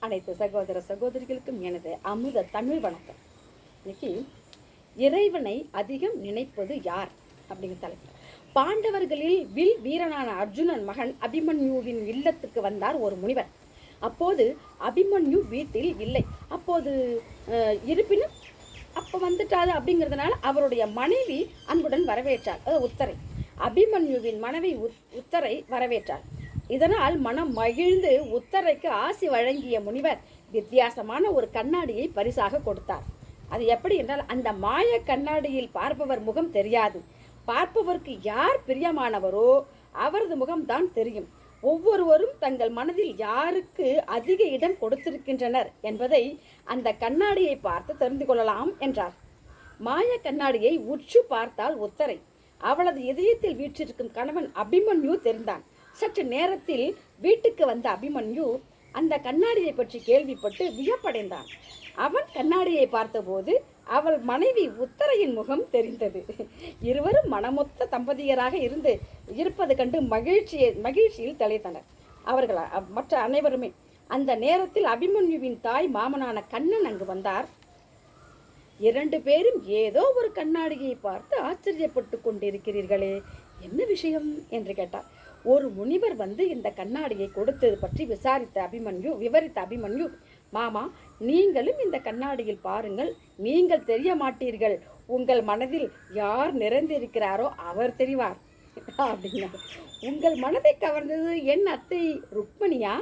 அனைத்து சகோதர சகோதரிகளுக்கும் எனது அமுத தமிழ் வணக்கம். இன்னைக்கு இறைவனை அதிகம் நினைப்பது யார் அப்படிங்கிற தலைப்பு. பாண்டவர்களில் வில் வீரனான அர்ஜுனன் மகன் அபிமன்யுவின் இல்லத்துக்கு வந்தார் ஒரு முனிவர். அப்போது அபிமன்யு வீட்டில் இல்லை. அப்போது இருப்பினும் அப்போ வந்துட்டாது அப்படிங்கிறதுனால அவருடைய மனைவி அன்புடன் வரவேற்றார். உத்தரை, அபிமன்யுவின் மனைவி உத்தரை வரவேற்றார். இதனால் மனம் மகிழ்ந்து உத்தரைக்கு ஆசி வழங்கிய முனிவர் வித்தியாசமான ஒரு கண்ணாடியை பரிசாக கொடுத்தார். அது எப்படி என்றால், அந்த மாய கண்ணாடியில் பார்ப்பவர் முகம் தெரியாது. பார்ப்பவருக்கு யார் பிரியமானவரோ அவரது முகம்தான் தெரியும். ஒவ்வொருவரும் தங்கள் மனதில் யாருக்கு அதிக இடம் கொடுத்திருக்கின்றனர் என்பதை அந்த கண்ணாடியை பார்த்து தெரிந்து கொள்ளலாம் என்றார். மாய கண்ணாடியை உற்று பார்த்தால் உத்தரை. அவளது இதயத்தில் வீற்றிருக்கும் கணவன் அபிமன்யு தெரிந்தான். சற்று நேரத்தில் வீட்டுக்கு வந்த அபிமன்யு அந்த கண்ணாடியை பற்றி கேள்விப்பட்டு வியப்படைந்தான். அவன் கண்ணாடியை பார்த்தபோது அவள் மனைவி உத்தரையின் முகம் தெரிந்தது. இருவரும் மனமொத்த தம்பதியராக இருப்பது கண்டு மகிழ்ச்சியில் தலைத்தனர் அவர்கள் மற்ற அனைவருமே. அந்த நேரத்தில் அபிமன்யுவின் தாய் மாமனான கண்ணன் அங்கு வந்தார். இரண்டு பேரும் ஏதோ ஒரு கண்ணாடியை பார்த்து ஆச்சரியப்பட்டு கொண்டிருக்கிறீர்களே, என்ன விஷயம் என்று கேட்டார். ஒரு முனிவர் வந்து இந்த கண்ணாடியை கொடுத்தது பற்றி விவரித்த அபிமன்யு, மாமா, நீங்களும் இந்த கண்ணாடியில் பாருங்கள், நீங்கள் தெரிய மாட்டீர்கள், உங்கள் மனதில் யார் நிறைந்திருக்கிறாரோ அவர் தெரிவார் அப்படின்னா. உங்கள் மனதை கவர்ந்தது என் அத்தை ருக்மணியா,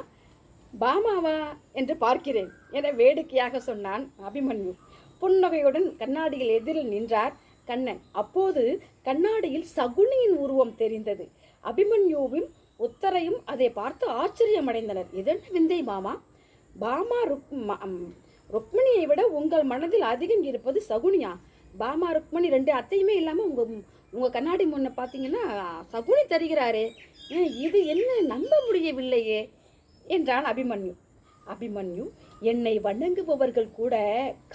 பாமாவா என்று பார்க்கிறேன் என வேடிக்கையாக சொன்னான் அபிமன்யு. புன்னகையுடன் கண்ணாடியில் எதிரில் நின்றார் கண்ணன். அப்போது கண்ணாடியில் சகுனியின் உருவம் தெரிந்தது. அபிமன்யுவும் உத்தரையும் அதை பார்த்து ஆச்சரியமடைந்தனர். இதென்ன விந்தை மாமா? பாமா ருக்மணியை விட உங்கள் மனதில் அதிகம் இருப்பது சகுனியா? பாமா ருக்மணி ரெண்டு அத்தையுமே இல்லாமல் உங்கள் கண்ணாடி முன்ன பார்த்தீங்கன்னா சகுனி தருகிறாரே, இது என்ன நம்ப முடியவில்லையே என்றான் அபிமன்யு. அபிமன்யு, என்னை வணங்குபவர்கள் கூட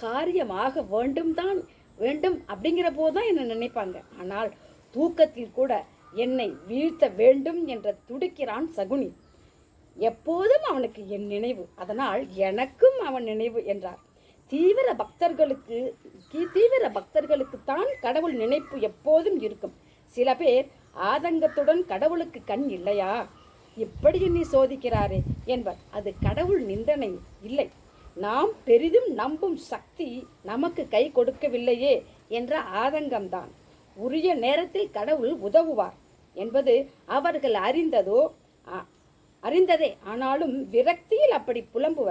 காரியமாக வேண்டும் அப்படிங்கிற போதுதான் என்னை நினைப்பாங்க. ஆனால் தூக்கத்தில் கூட என்னை வீழ்த்த வேண்டும் என்று துடிக்கிறான் சகுனி. எப்போதும் அவனுக்கு என் நினைவு, அதனால் எனக்கும் அவன் நினைவு என்றார். தீவிர பக்தர்களுக்கு தான் கடவுள் நினைப்பு எப்போதும் இருக்கும். சில பேர் ஆதங்கத்துடன் கடவுளுக்கு கண் இல்லையா, இப்படி என்னை சோதிக்கிறாரே என்பர். அது கடவுள் நிந்தனை இல்லை, நாம் பெரிதும் நம்பும் சக்தி நமக்கு கை கொடுக்கவில்லையே என்ற ஆதங்கம்தான். உரிய நேரத்தில் கடவுள் உதவுவார் என்பது அவர்கள் அறிந்ததே. ஆனாலும் விரக்தியில் அப்படி புலம்புவர்.